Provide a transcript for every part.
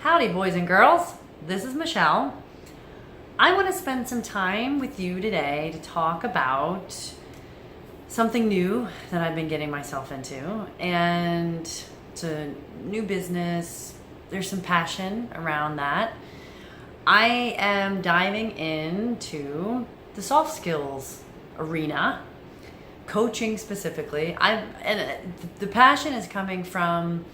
Howdy, boys and girls. This is Michelle. I want to spend some time with you today to talk about something new that I've been getting myself into. And it's a new business. There's some passion around that. I am diving into the soft skills arena, coaching specifically. The passion is coming from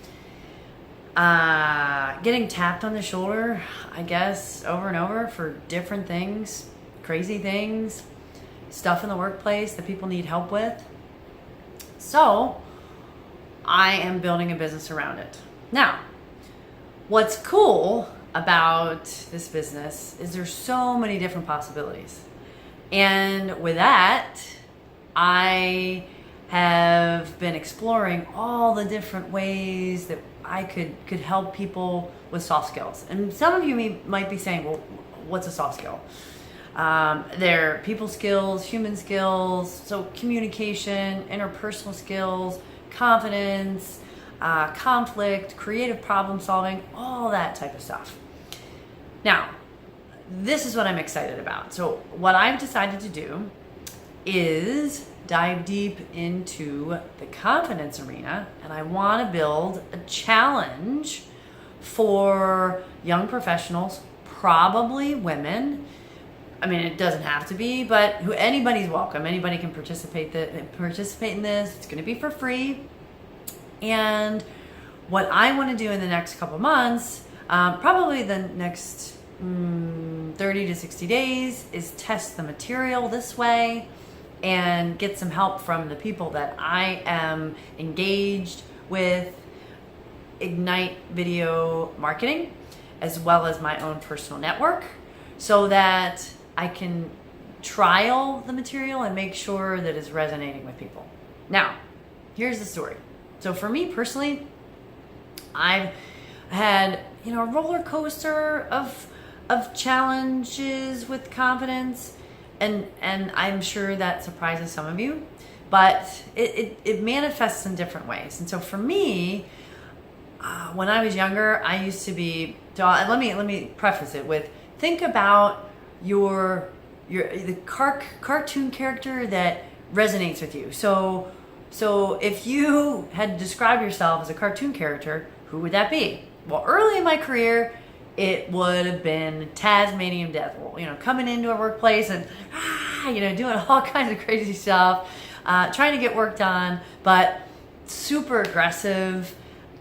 getting tapped on the shoulder, I guess, over and over for different things, crazy things, stuff in the workplace that people need help with. So I am building a business around it. Now, what's cool about this business is there's so many different possibilities. And with that, I have been exploring all the different ways that I could help people with soft skills. And some of you might be saying, well, what's a soft skill? They're people skills, human skills, so communication, interpersonal skills, confidence, conflict, creative problem solving, all that type of stuff. Now, this is what I'm excited about. So what I've decided to do is dive deep into the confidence arena, and I want to build a challenge for young professionals, probably women. I mean, it doesn't have to be, but anybody's welcome. Anybody can participate in this. It's going to be for free. And what I want to do in the next couple months, probably the next 30 to 60 days, is test the material this way and get some help from the people that I am engaged with, Ignite video marketing, as well as my own personal network, so that I can trial the material and make sure that it's resonating with people. Now, here's the story. So for me personally, I've had, a roller coaster of challenges with confidence. And I'm sure that surprises some of you, but it manifests in different ways. And so for me, when I was younger, I used to be. Let me preface it with, think about the cartoon character that resonates with you. So if you had to describe yourself as a cartoon character, who would that be? Well, early in my career, it would have been Tasmanian Devil, coming into a workplace and, doing all kinds of crazy stuff, trying to get work done, but super aggressive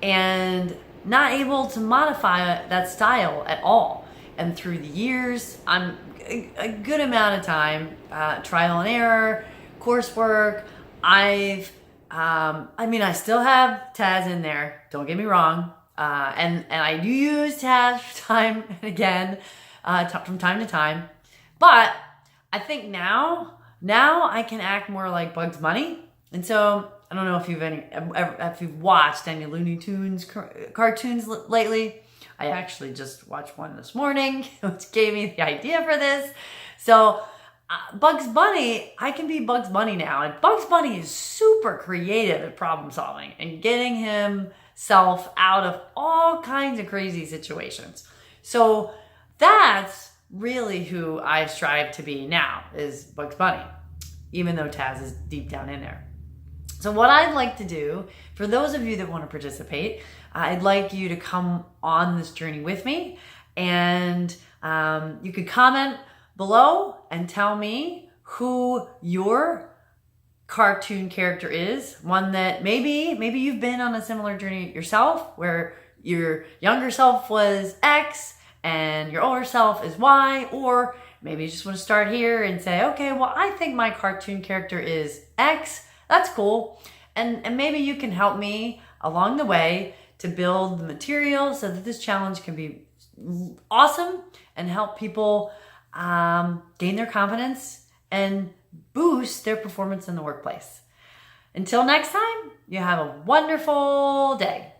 and not able to modify that style at all. And through the years, I'm a good amount of time, trial and error, coursework. I still have Taz in there. Don't get me wrong. And I do use Taz time and again, from time to time. But I think now I can act more like Bugs Bunny. And so I don't know if you've watched any Looney Tunes cartoons lately. I actually just watched one this morning, which gave me the idea for this. So Bugs Bunny, I can be Bugs Bunny now. And Bugs Bunny is super creative at problem solving and getting himself out of all kinds of crazy situations. So that's really who I strive to be now, is Bugs Bunny, even though Taz is deep down in there. So what I'd like to do, for those of you that want to participate, I'd like you to come on this journey with me, and you could comment below and tell me who your cartoon character is, one that maybe you've been on a similar journey yourself, where your younger self was X and your older self is Y, or maybe you just want to start here and say, okay, well, I think my cartoon character is X. That's cool. And maybe you can help me along the way to build the material so that this challenge can be awesome and help people gain their confidence and boost their performance in the workplace. Until next time, you have a wonderful day.